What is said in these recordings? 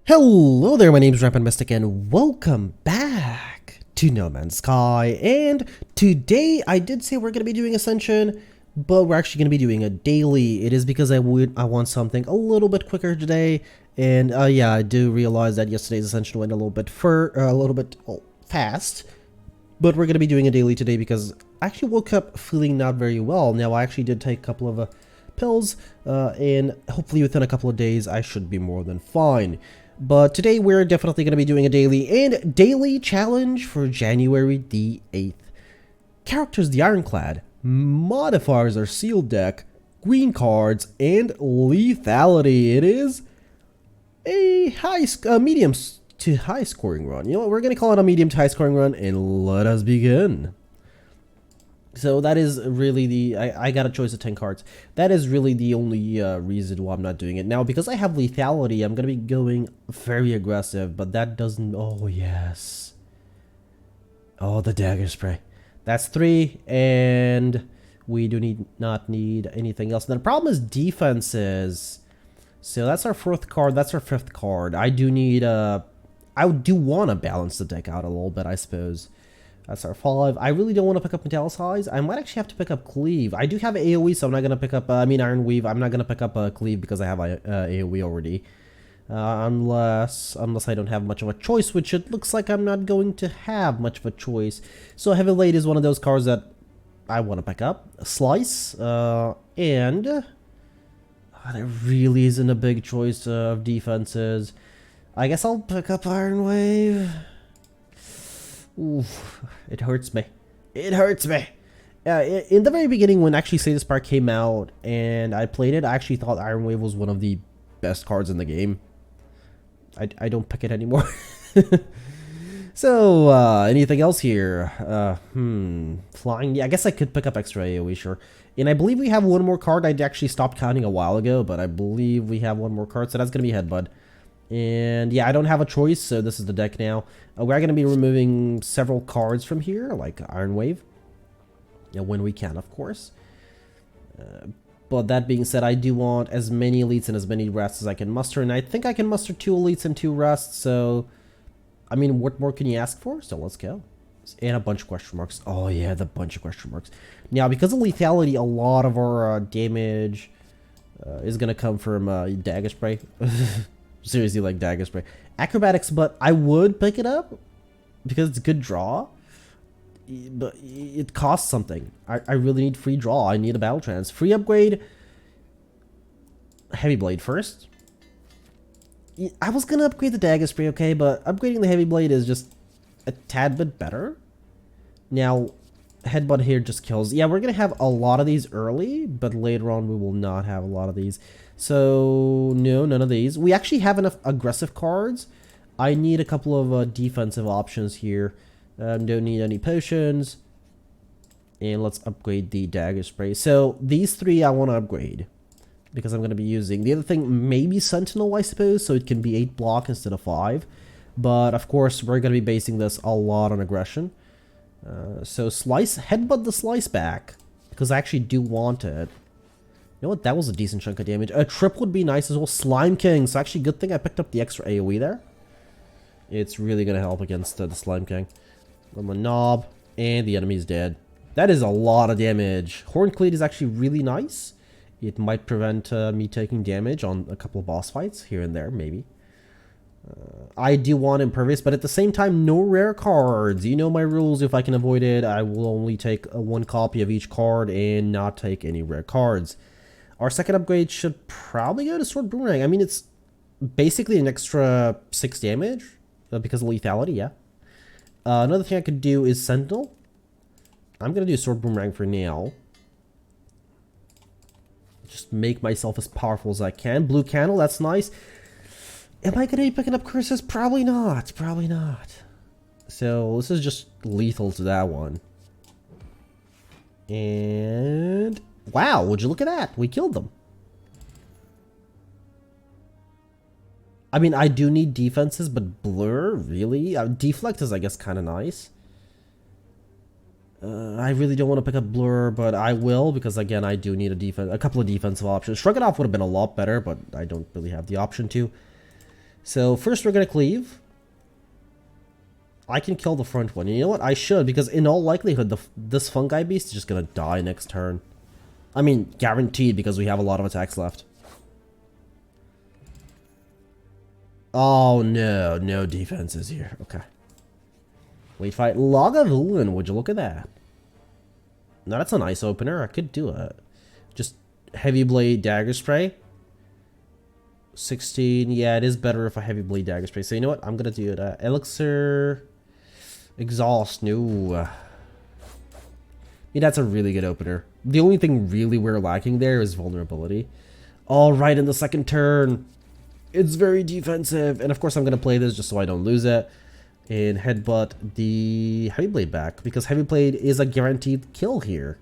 Hello there, my name is Rampant Mystic and welcome back to No Man's Sky. And today I did say we're going to be doing Ascension, but we're actually going to be doing a daily. It is because I want something a little bit quicker today. And yeah, I do realize that yesterday's Ascension went a little bit fast. But we're going to be doing a daily today because I actually woke up feeling not very well. Now I actually did take a couple of pills and hopefully within a couple of days I should be more than fine. But today we're definitely going to be doing a daily challenge for January the 8th. Characters the Ironclad, modifiers are sealed deck, green cards, and lethality. It is a medium to high scoring run. You know what, we're going to call it a medium to high scoring run and let us begin. So that is really the, I got a choice of 10 cards. That is really the only reason why I'm not doing it. Now, because I have lethality, I'm going to be going very aggressive, but that doesn't, oh yes. Oh, the dagger spray. That's 3, and we do not need anything else. And the problem is defenses. So that's our 4th card, that's our 5th card. I do need, I do want to balance the deck out a little bit, I suppose. That's our 5. I really don't want to pick up Metallicize. I might actually have to pick up Cleave. I do have AoE, so I'm not going to pick up, Iron Weave. I'm not going to pick up Cleave because I have AoE already. Unless I don't have much of a choice, which it looks like I'm not going to have much of a choice. So Heavy Blade is one of those cards that I want to pick up. Slice, and there really isn't a big choice of defenses. I guess I'll pick up Iron Wave. Oof, it hurts me. It hurts me. In the very beginning, when actually Slay the Spire came out and I played it, I actually thought Iron Wave was one of the best cards in the game. I don't pick it anymore. So, anything else here? Flying. Yeah, I guess I could pick up extra AoE, sure. And I believe we have one more card. I actually stopped counting a while ago, but I believe we have one more card, so that's going to be Headbutt. And yeah, I don't have a choice, so this is the deck now. We're going to be removing several cards from here, like Iron Wave. When we can, of course. But that being said, I do want as many elites and as many rests as I can muster. And I think I can muster 2 elites and 2 rests, so... I mean, what more can you ask for? So let's go. And a bunch of question marks. Oh yeah, the bunch of question marks. Now, because of lethality, a lot of our damage is going to come from Dagger Spray. Seriously, like Dagger Spray. Acrobatics, but I would pick it up because it's a good draw. But it costs something. I really need free draw. I need a battle trance. Free upgrade. Heavy Blade first. I was going to upgrade the Dagger Spray, okay, but upgrading the Heavy Blade is just a tad bit better. Now, Headbutt here just kills. Yeah, we're going to have a lot of these early, but later on we will not have a lot of these. So, no, none of these. We actually have enough aggressive cards. I need a couple of defensive options here. Don't need any potions. And let's upgrade the Dagger Spray. So, these 3 I want to upgrade. Because I'm going to be using. The other thing, maybe Sentinel, I suppose. So, it can be 8 block instead of 5. But, of course, we're going to be basing this a lot on aggression. So, Slice. Headbutt the Slice back. Because I actually do want it. You know what? That was a decent chunk of damage. A trip would be nice as well. Slime King. So actually, good thing I picked up the extra AoE there. It's really going to help against the Slime King. On the knob. And the enemy's dead. That is a lot of damage. Horn Cleat is actually really nice. It might prevent me taking damage on a couple of boss fights. Here and there, maybe. I do want Impervious, but at the same time, no rare cards. You know my rules. If I can avoid it, I will only take 1 copy of each card and not take any rare cards. Our second upgrade should probably go to Sword Boomerang. I mean, it's basically an extra 6 damage because of lethality, yeah. Another thing I could do is Sentinel. I'm going to do Sword Boomerang for now. Just make myself as powerful as I can. Blue Candle, that's nice. Am I going to be picking up curses? Probably not. Probably not. So this is just lethal to that one. And... wow, would you look at that? We killed them. I mean, I do need defenses, but Blur, really? Deflect is, I guess, kind of nice. I really don't want to pick up Blur, but I will, because, again, I do need a couple of defensive options. Shrug It Off would have been a lot better, but I don't really have the option to. So first we're gonna cleave. I can kill the front one. You know what? I should, because in all likelihood, this fungi beast is just gonna die next turn. I mean, guaranteed, because we have a lot of attacks left. Oh no, no defenses here. Okay. Wait, fight Lagavulin, would you look at that? Now that's a nice opener. I could do it. Just heavy blade dagger spray. 16. Yeah, it is better if I heavy blade dagger spray. So you know what? I'm gonna do it. Elixir, exhaust. No. Yeah, that's a really good opener. The only thing really we're lacking there is vulnerability. All right, in the second turn, it's very defensive, and of course I'm gonna play this just so I don't lose it. And headbutt the heavy blade back, because heavy blade is a guaranteed kill here,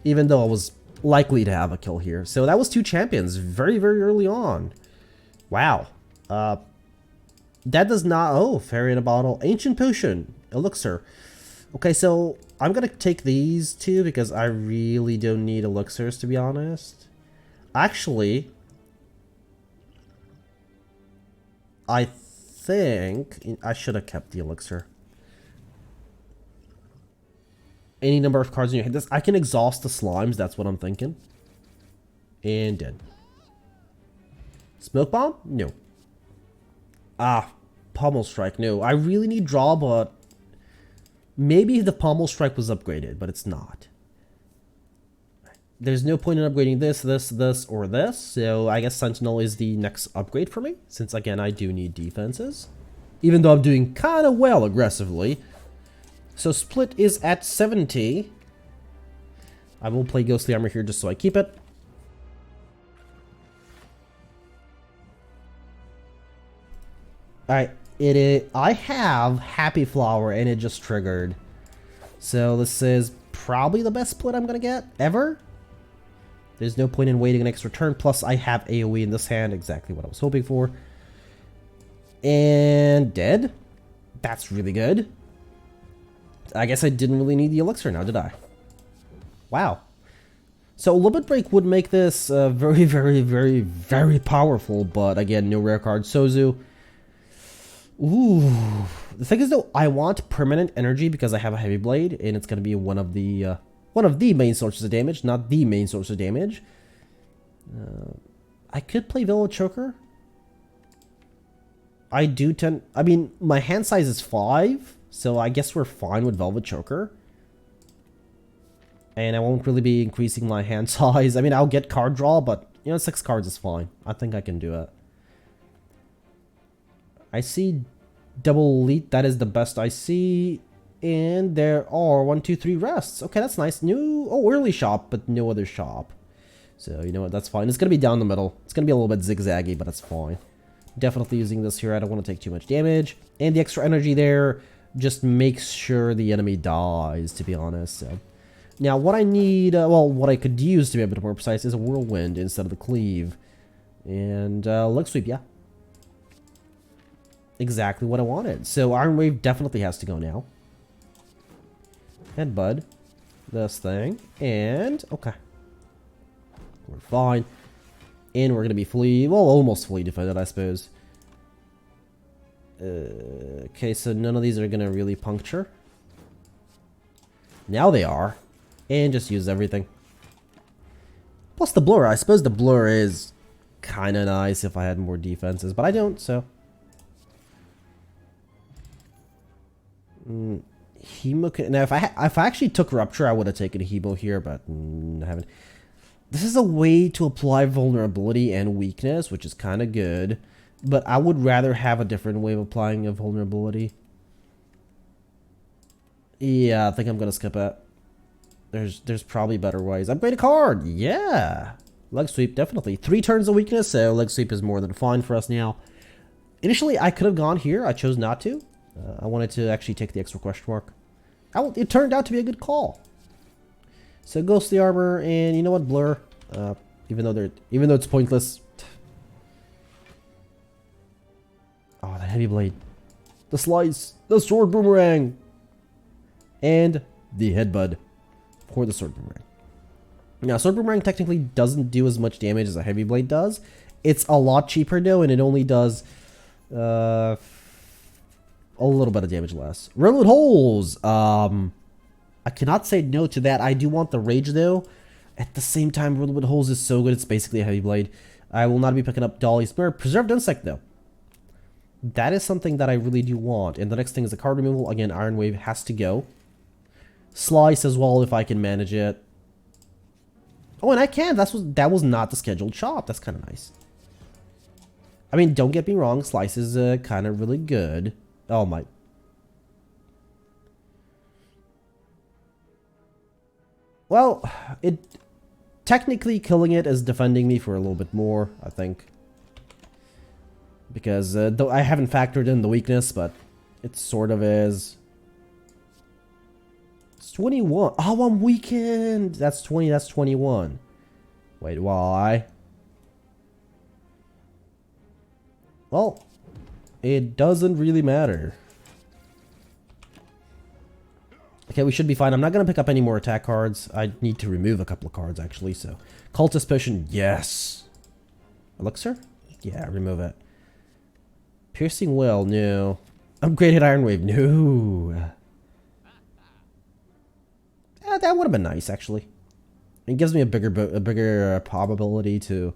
even though I was likely to have a kill here. So that was 2 champions very, very early on. Wow. That does not... Oh, fairy in a bottle. Ancient potion. Elixir. Okay, so I'm gonna take these 2 because I really don't need elixirs, to be honest. Actually, I think I should have kept the elixir. Any number of cards in your hand. I can exhaust the slimes, that's what I'm thinking. And dead. Smoke bomb? No. Ah, pommel strike. No, I really need draw, but maybe the pommel strike was upgraded, but it's not. There's no point in upgrading this, or this, so I guess Sentinel is the next upgrade for me, since again I do need defenses. Even though I'm doing kind of well aggressively. So split is at 70. I will play Ghostly Armor here just so I keep it. Alright, I have Happy Flower and it just triggered. So this is probably the best split I'm gonna get ever. There's no point in waiting an extra turn, plus I have AoE in this hand, exactly what I was hoping for. And dead. That's really good. I guess I didn't really need the elixir now, did I? Wow. So Limit Break would make this very, very, very, very powerful, but again, no rare card. Sozu. Ooh. The thing is though, I want permanent energy because I have a heavy blade, and it's gonna be one of the main sources of damage, not the main source of damage. I could play Velvet Choker. I mean, my hand size is 5, so I guess we're fine with Velvet Choker. And I won't really be increasing my hand size. I mean, I'll get card draw, but, you know, 6 cards is fine. I think I can do it. I see double elite. That is the best I see. And there are 1, 2, 3 rests. Okay, that's nice. New, early shop, but no other shop. So, you know what, that's fine. It's going to be down the middle. It's going to be a little bit zigzaggy, but that's fine. Definitely using this here. I don't want to take too much damage. And the extra energy there just makes sure the enemy dies, to be honest. So, now, what I need, what I could use to be a bit more precise is a whirlwind instead of the cleave. And leg sweep, yeah. Exactly what I wanted. So, Iron Wave definitely has to go now. Headbutt this thing, and okay, we're fine, and we're gonna be fully, almost fully defended, I suppose. Okay, so none of these are gonna really puncture. Now they are, and just use everything. Plus the blur. I suppose the blur is kind of nice if I had more defenses, but I don't. So. Hemo. Now, if I actually took Rupture, I would have taken a Hemo here, but I haven't. This is a way to apply vulnerability and weakness, which is kind of good, but I would rather have a different way of applying a vulnerability. Yeah, I think I'm gonna skip it. There's probably better ways. Upgrade a card, yeah. Leg sweep, definitely. 3 turns of weakness, so leg sweep is more than fine for us now. Initially, I could have gone here. I chose not to. I wanted to actually take the extra question mark. It turned out to be a good call. So Ghostly Armor, and you know what, Blur. Even though it's pointless. Oh, the heavy blade, the slice, the sword boomerang, and the headbutt for the sword boomerang. Now, sword boomerang technically doesn't do as much damage as a heavy blade does. It's a lot cheaper though, and it only does A little bit of damage less. Railroad holes. I cannot say no to that. I do want the rage though. At the same time, railroad holes is so good. It's basically a heavy blade. I will not be picking up Dolly's Mirror. Preserved insect though. That is something that I really do want. And the next thing is the card removal. Again, Iron Wave has to go. Slice as well if I can manage it. Oh, and I can. That was not the scheduled shop. That's kind of nice. I mean, don't get me wrong. Slice is kind of really good. Oh my. Well, technically killing it is defending me for a little bit more, I think. Because though I haven't factored in the weakness, but it sort of is. It's 21. Oh, I'm weakened. That's 20. That's 21. Wait, why? Well, it doesn't really matter. Okay, we should be fine. I'm not going to pick up any more attack cards. I need to remove a couple of cards, actually, so. Cultist Potion, yes. Elixir? Yeah, remove it. Piercing Well, no. Upgraded Iron Wave, no. That would have been nice, actually. It gives me a bigger probability to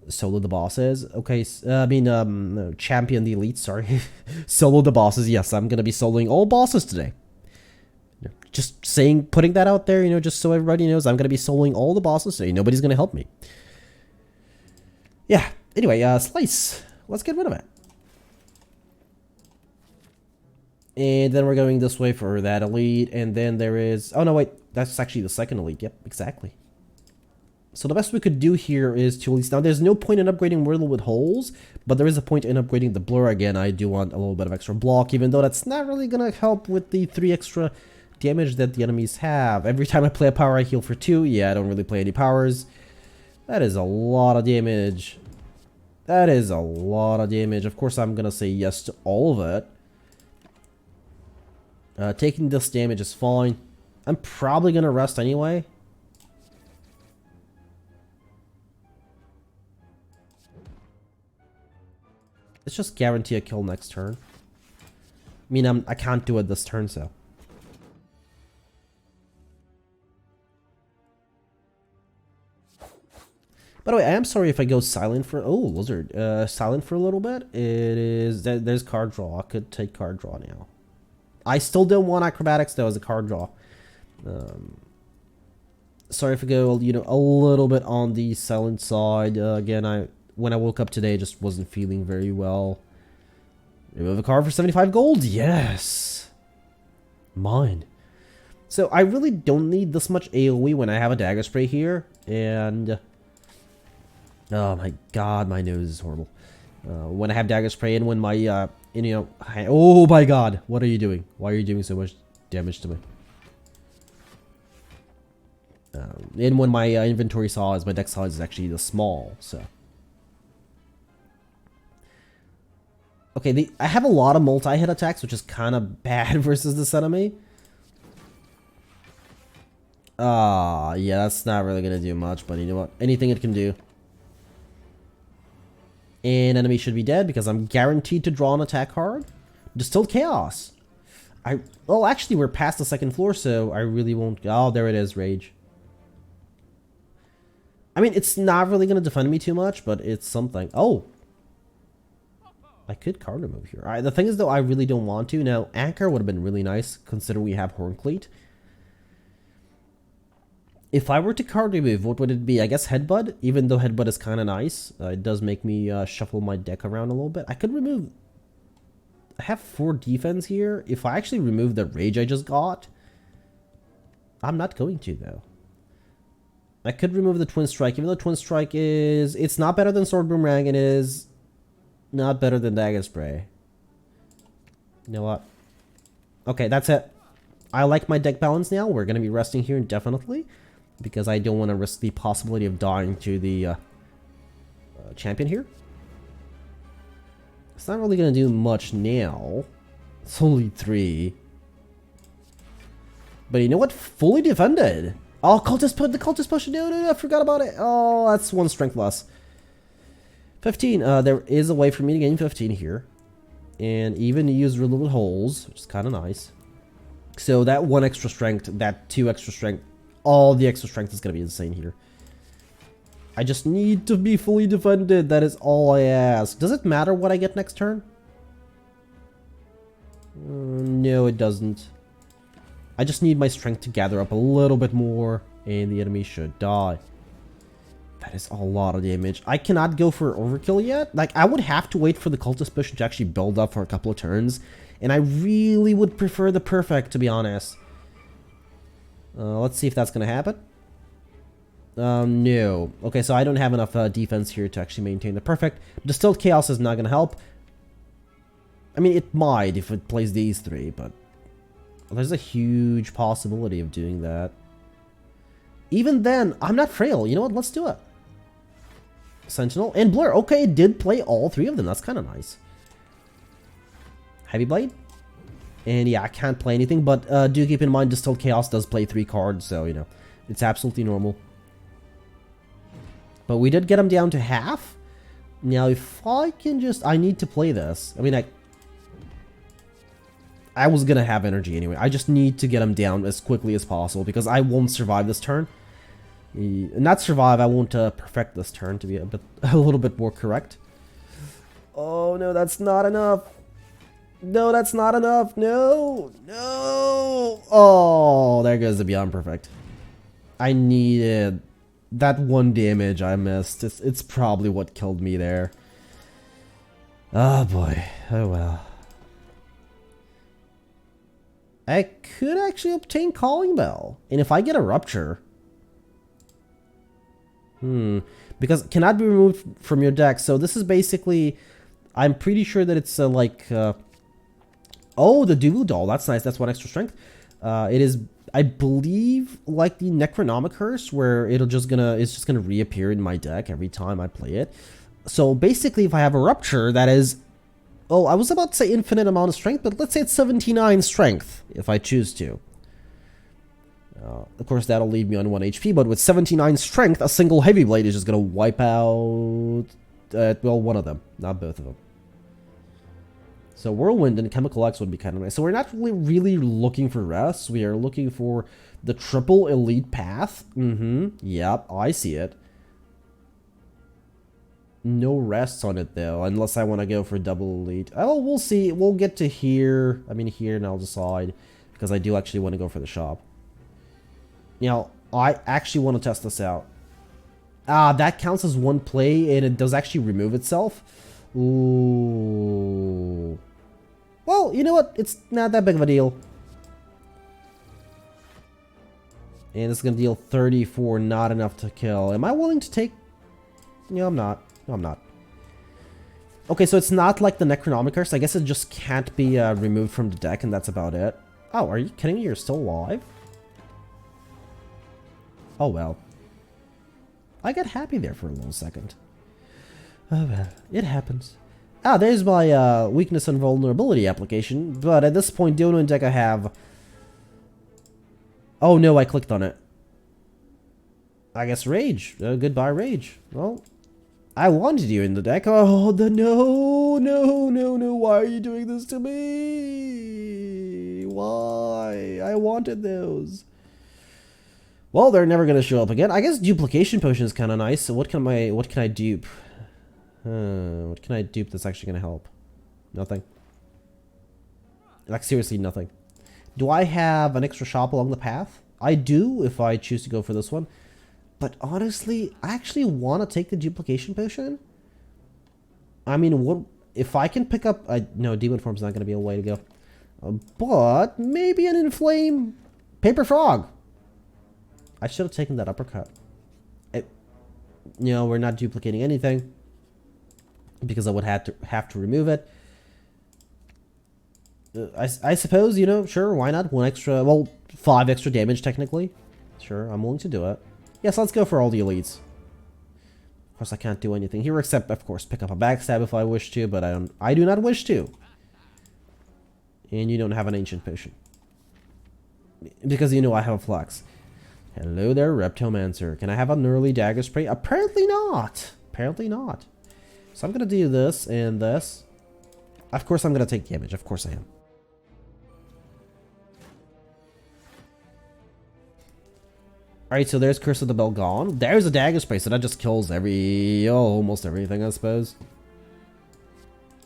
solo the bosses. Okay, no, champion the elite, sorry. Solo the bosses, yes, I'm going to be soloing all bosses today. Just saying, putting that out there, you know, just so everybody knows, I'm going to be soloing all the bosses today. Nobody's going to help me. Yeah, anyway, Slice. Let's get rid of it. And then we're going this way for that elite, and then there is... Oh, no, wait. That's actually the second elite. Yep, exactly. So the best we could do here is to at least... Now, there's no point in upgrading Wordle with holes, but there is a point in upgrading the blur again. I do want a little bit of extra block, even though that's not really going to help with the 3 extra damage that the enemies have. Every time I play a power, I heal for 2. Yeah, I don't really play any powers. That is a lot of damage. That is a lot of damage. Of course, I'm going to say yes to all of it. Taking this damage is fine. I'm probably going to rest anyway. Let's just guarantee a kill next turn. I mean, I can't do it this turn, so. By the way, I am sorry if I go silent for... Oh, Lizard. Silent for a little bit. It is... There's card draw. I could take card draw now. I still don't want acrobatics, though, as a card draw. Sorry if I go, you know, a little bit on the silent side. Again, when I woke up today, I just wasn't feeling very well. Remove a card for 75 gold. Yes. Mine. So I really don't need this much AoE when I have a dagger spray here. And... Oh my god, my nose is horrible. When I have dagger spray and when my, oh my god, what are you doing? Why are you doing so much damage to me? And when my inventory size, my deck size is actually the small, so. Okay, I have a lot of multi-hit attacks, which is kind of bad versus this enemy. Yeah, that's not really going to do much, but you know what? Anything it can do. And enemy should be dead because I'm guaranteed to draw an attack card. Distilled Chaos. Well, actually, we're past the second floor, so I really won't... Oh, there it is, Rage. I mean, it's not really going to defend me too much, but it's something. Oh. I could card remove here. The thing is, though, I really don't want to. Now, Anchor would have been really nice, considering we have Horncleat. If I were to card remove, what would it be? I guess Headbutt, even though Headbutt is kind of nice. It does make me shuffle my deck around a little bit. I could remove... I have 4 defense here. If I actually remove the Rage I just got... I'm not going to, though. I could remove the Twin Strike, even though Twin Strike is... It's not better than Sword Boomerang, it is not better than Dagger Spray. You know what? Okay, that's it. I like my deck balance now. We're going to be resting here indefinitely. Because I don't want to risk the possibility of dying to the champion here. It's not really going to do much now. It's only 3. But you know what? Fully defended. Oh, the cultist potion. No, I forgot about it. Oh, that's 1 strength less. 15. There is a way for me to gain 15 here. And even use reloaded holes, which is kind of nice. So that 1 extra strength, that 2 extra strength, all the extra strength is going to be insane here. I just need to be fully defended. That is all I ask. Does it matter what I get next turn? No, it doesn't. I just need my strength to gather up a little bit more, and the enemy should die. That is a lot of damage. I cannot go for overkill yet. Like, I would have to wait for the cultist push to actually build up for a couple of turns. And I really would prefer the perfect, to be honest. Let's see if that's going to happen. No. Okay, so I don't have enough defense here to actually maintain the perfect. Distilled Chaos is not going to help. I mean, it might if it plays these 3, but there's a huge possibility of doing that. Even then, I'm not frail. You know what? Let's do it. Sentinel and Blur. Okay, it did play all 3 of them. That's kind of nice. Heavy Blade. And yeah, I can't play anything, but do keep in mind Distilled Chaos does play 3 cards, so, you know, it's absolutely normal. But we did get him down to half. Now, if I can just... I need to play this. I mean, I was gonna have energy anyway. I just need to get him down as quickly as possible, because I won't survive this turn. Not survive, I won't perfect this turn, to be a little bit more correct. Oh no, that's not enough. No, that's not enough. No, no. Oh, there goes the Beyond Perfect. I needed that 1 damage I missed. It's probably what killed me there. Oh boy. Oh well. I could actually obtain Calling Bell. And if I get a Rupture... because it cannot be removed from your deck. So this is basically... I'm pretty sure that it's like... oh, the Duvu Doll. That's nice. That's 1 extra strength. It is, I believe, like the Necronomic Curse, where it's just gonna reappear in my deck every time I play it. So basically, if I have a Rupture, that is... Oh, I was about to say infinite amount of strength, but let's say it's 79 strength, if I choose to. Of course, that'll leave me on 1 HP, but with 79 strength, a single Heavy Blade is just going to wipe out, well, one of them, not both of them. So Whirlwind and Chemical X would be kind of nice. So we're not really looking for rests. We are looking for the triple elite path. Yep, I see it. No rests on it, though, unless I want to go for double elite. Oh, we'll see. We'll get to here. I mean, here, and I'll decide, because I do actually want to go for the shop. Now, I actually want to test this out. That counts as 1 play, and it does actually remove itself. Ooh. Well, you know what? It's not that big of a deal. And it's going to deal 34, not enough to kill. Am I willing to take... No, I'm not. No, I'm not. Okay, so it's not like the Necronomic Curse. I guess it just can't be removed from the deck, and that's about it. Oh, are you kidding me? You're still alive? Oh, well. I got happy there for a little second. Oh, well. It happens. There's my weakness and vulnerability application. But at this point, the only deck I have... Oh, no, I clicked on it. I guess Rage. Goodbye, Rage. Well... I wanted you in the deck. Oh, no. Why are you doing this to me? Why? I wanted those. Well, they're never going to show up again. I guess Duplication Potion is kind of nice. So what can I dupe? What can I dupe that's actually going to help? Nothing. Like, seriously, nothing. Do I have an extra shop along the path? I do, if I choose to go for this one. But honestly, I actually want to take the Duplication Potion. I mean, what if I can pick up... no, Demon Form's not going to be a way to go. But maybe an Inflame Paper Frog. I should have taken that Uppercut. No, we're not duplicating anything. Because I would have to remove it. I suppose, you know, sure, why not? 1 extra... Well, 5 extra damage, technically. Sure, I'm willing to do it. Yes, let's go for all the elites. Of course, I can't do anything here except, of course, pick up a backstab if I wish to, but I do not wish to. And you don't have an ancient potion. Because you know I have a flex. Hello there, Reptomancer. Can I have an early dagger spray? Apparently not. Apparently not. So I'm gonna do this and this. Of course I'm gonna take damage. Of course I am. Alright, so there's Curse of the Bell gone. There's a dagger spray, so that just kills almost everything, I suppose.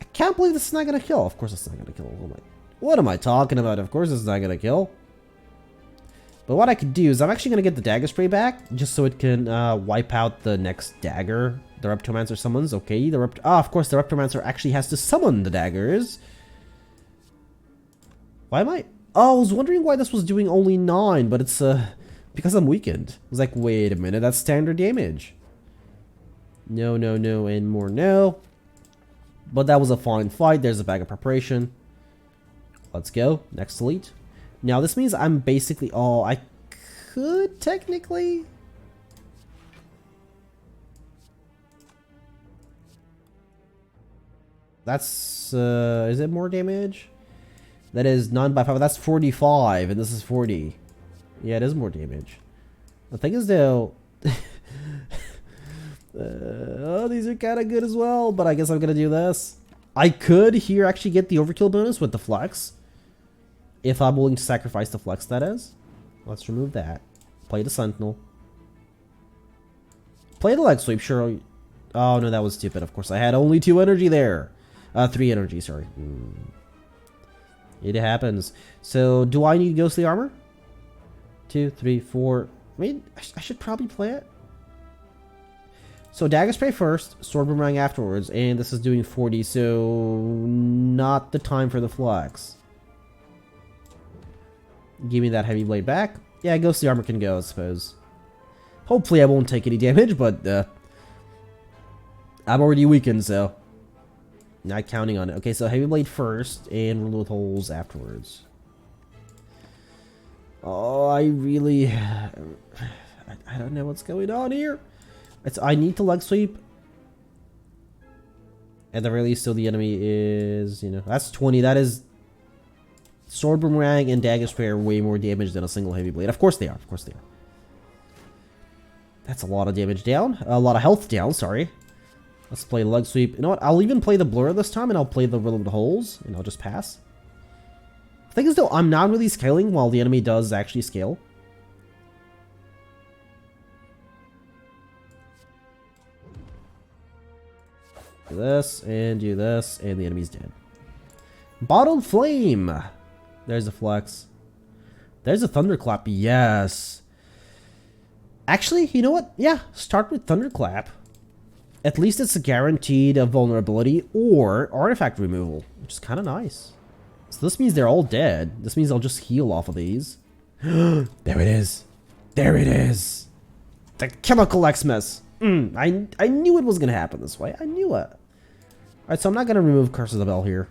I can't believe this is not gonna kill. Of course it's not gonna kill. What am I talking about? Of course it's not gonna kill. But what I could do is I'm actually gonna get the dagger spray back, just so it can wipe out the next dagger the Reptomancer summons. Okay, of course the Reptomancer actually has to summon the daggers. Why am I... Oh, I was wondering why this was doing only 9, but it's because I'm weakened. I was like, wait a minute, that's standard damage. No, no, no, and more no. But that was a fine fight. There's a bag of preparation. Let's go. Next elite. Now this means I'm basically... Oh, I could technically... That's... is it more damage? That is 9 by 5. That's 45, and this is 40. Yeah, it is more damage. The thing is, though... oh, these are kind of good as well, but I guess I'm going to do this. I could here actually get the overkill bonus with the flex. If I'm willing to sacrifice the flex, that is. Let's remove that. Play the sentinel. Play the leg sweep, sure. Oh, no, that was stupid. Of course, I had only 2 energy there. 3 energy, sorry. It happens. So, do I need ghostly armor? 2, 3, 4. I mean, I should probably play it. So, dagger spray first, sword boomerang afterwards, and this is doing 40, so not the time for the flex. Give me that heavy blade back. Yeah, ghostly armor can go, I suppose. Hopefully I won't take any damage, but I'm already weakened, so not counting on it. Okay, so heavy blade first, and rule with holes afterwards. Oh, I really... I don't know what's going on here. I need to leg sweep. At the very least, so the enemy is, you know, that's 20. That is... Sword boomerang and dagger spray are way more damage than a single heavy blade. Of course they are. Of course they are. That's a lot of damage down. A lot of health down, sorry. Let's play leg sweep. You know what? I'll even play the blur this time, and I'll play the riddle with holes, and I'll just pass. The thing is, though, I'm not really scaling while the enemy does actually scale. Do this, and do this, and the enemy's dead. Bottled Flame! There's a flex. There's a Thunderclap, yes. Actually, you know what? Yeah, start with Thunderclap. At least it's a guaranteed vulnerability or artifact removal, which is kind of nice. So this means they're all dead. This means I'll just heal off of these. There it is. There it is. The Chemical Xmas. I knew it was going to happen this way. I knew it. Alright, so I'm not going to remove Curse of the Bell here.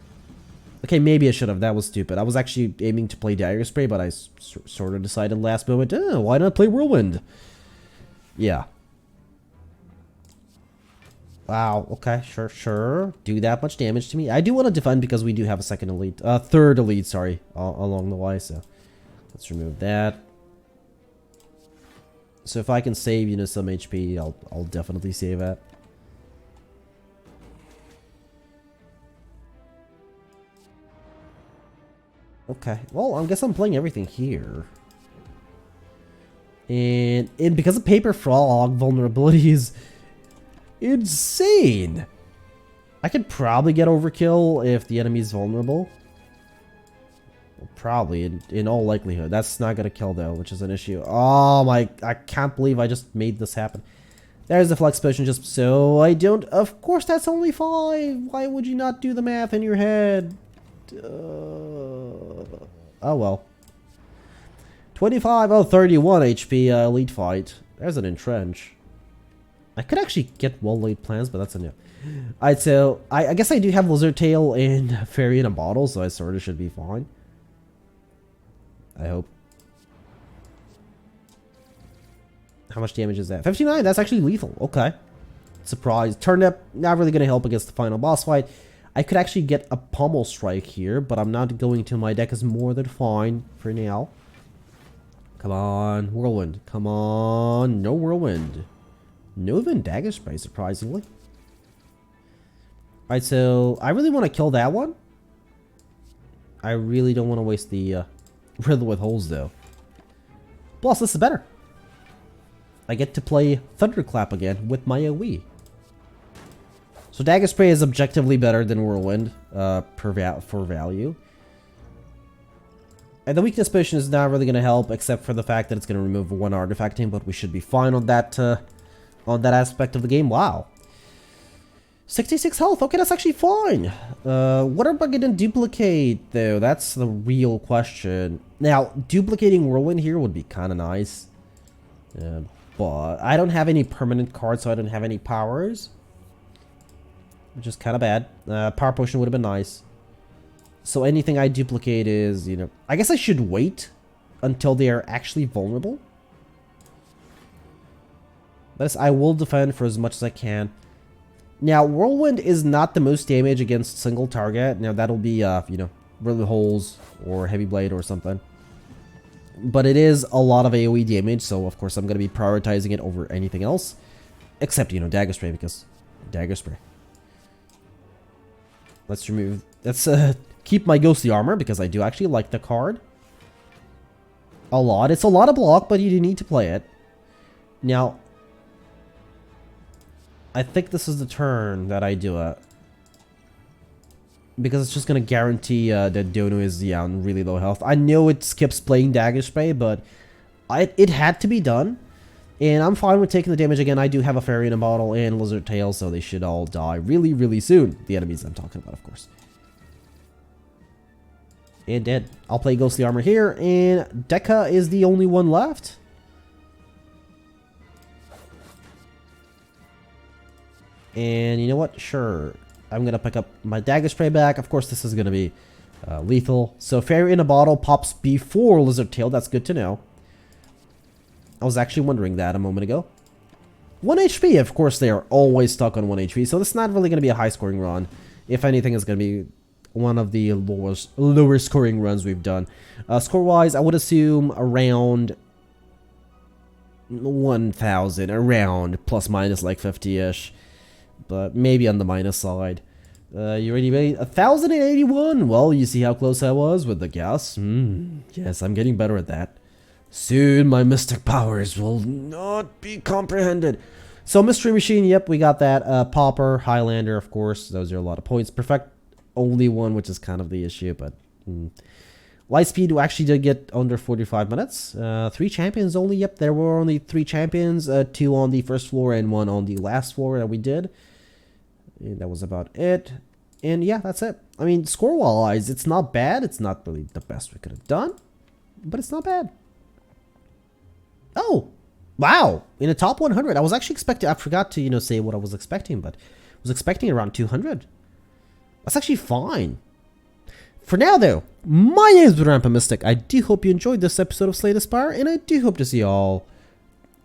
Okay, maybe I should have. That was stupid. I was actually aiming to play Dagger Spray, but I sort of decided last moment, why not play Whirlwind? Yeah. Wow, okay, sure. Do that much damage to me. I do want to defend because we do have a second elite. Third elite, sorry, along the way, so let's remove that. So if I can save, you know, some HP, I'll definitely save it. Okay, well, I guess I'm playing everything here. And because of Paper Frog, vulnerability is insane. I could probably get overkill if the enemy's vulnerable. Well, probably, in all likelihood. That's not gonna kill though, which is an issue. Oh my, I can't believe I just made this happen. There's the flex potion just so I don't... Of course that's only 5. Why would you not do the math in your head? Oh well. 25, 31 HP elite fight. There's an entrench. I could actually get well-laid plans, but that's a no. Alright, so I guess I do have Lizard Tail and Fairy in a bottle, so I sort of should be fine. I hope. How much damage is that? 59, that's actually lethal. Okay. Surprise. Turnip, not really going to help against the final boss fight. I could actually get a Pommel Strike here, but I'm not going to. My deck is more than fine for now. Come on, Whirlwind. Come on. No Whirlwind. No even Dagger Spray, surprisingly. Alright, so I really want to kill that one. I really don't want to waste the riddle with holes though. Plus, this is better. I get to play Thunderclap again with my AoE. So Dagger Spray is objectively better than Whirlwind for value. And the weakness potion is not really going to help, except for the fact that it's going to remove one artifacting, but we should be fine on that aspect of the game. Wow. 66 health. Okay, that's actually fine. What am I going to duplicate, though? That's the real question. Now, duplicating Whirlwind here would be kind of nice. But I don't have any permanent cards, so I don't have any powers. Which is kind of bad. Power Potion would have been nice. So anything I duplicate is, you know... I guess I should wait until they are actually vulnerable. But I will defend for as much as I can. Now, Whirlwind is not the most damage against single target. Now, that'll be, you know, Riddle Holes or Heavy Blade or something. But it is a lot of AoE damage, so of course I'm going to be prioritizing it over anything else. Except, you know, Dagger Spray, because Dagger Spray. Let's remove... Let's keep my Ghostly Armor, because I do actually like the card. A lot. It's a lot of block, but you do need to play it. Now... I think this is the turn that I do it. Because it's just going to guarantee that Dono is on really low health. I know it skips playing Dagger Spray, but it had to be done. And I'm fine with taking the damage again. I do have a Fairy in a Bottle and Lizard Tail, so they should all die really, really soon. The enemies I'm talking about, of course. And dead. I'll play Ghostly Armor here, and Deca is the only one left. And you know what? Sure. I'm going to pick up my Dagger Spray back. Of course, this is going to be lethal. So, Fairy in a Bottle pops before Lizard Tail. That's good to know. I was actually wondering that a moment ago. 1 HP. Of course, they are always stuck on 1 HP. So, this is not really going to be a high-scoring run. If anything, it's going to be one of the lower scoring runs we've done. Score-wise, I would assume around 1,000. Around plus minus like 50-ish. But maybe on the minus side. You ready? 1,081. Well, you see how close I was with the guess. Yes, I'm getting better at that. Soon my mystic powers will not be comprehended. So Mystery Machine, yep, we got that. Pauper, Highlander, of course. Those are a lot of points. Perfect, only one, which is kind of the issue. But Lightspeed actually did get under 45 minutes. 3 champions only. Yep, there were only 3 champions. 2 on the first floor and 1 on the last floor that we did. And that was about it. And yeah, that's it. I mean, score-wise, it's not bad. It's not really the best we could have done. But it's not bad. Oh, wow. In the top 100. I was actually expecting... I forgot to, you know, say what I was expecting. But I was expecting around 200. That's actually fine. For now, though, my name is Rampamistic. I do hope you enjoyed this episode of Slay the Spire. And I do hope to see you all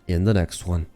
in the next one.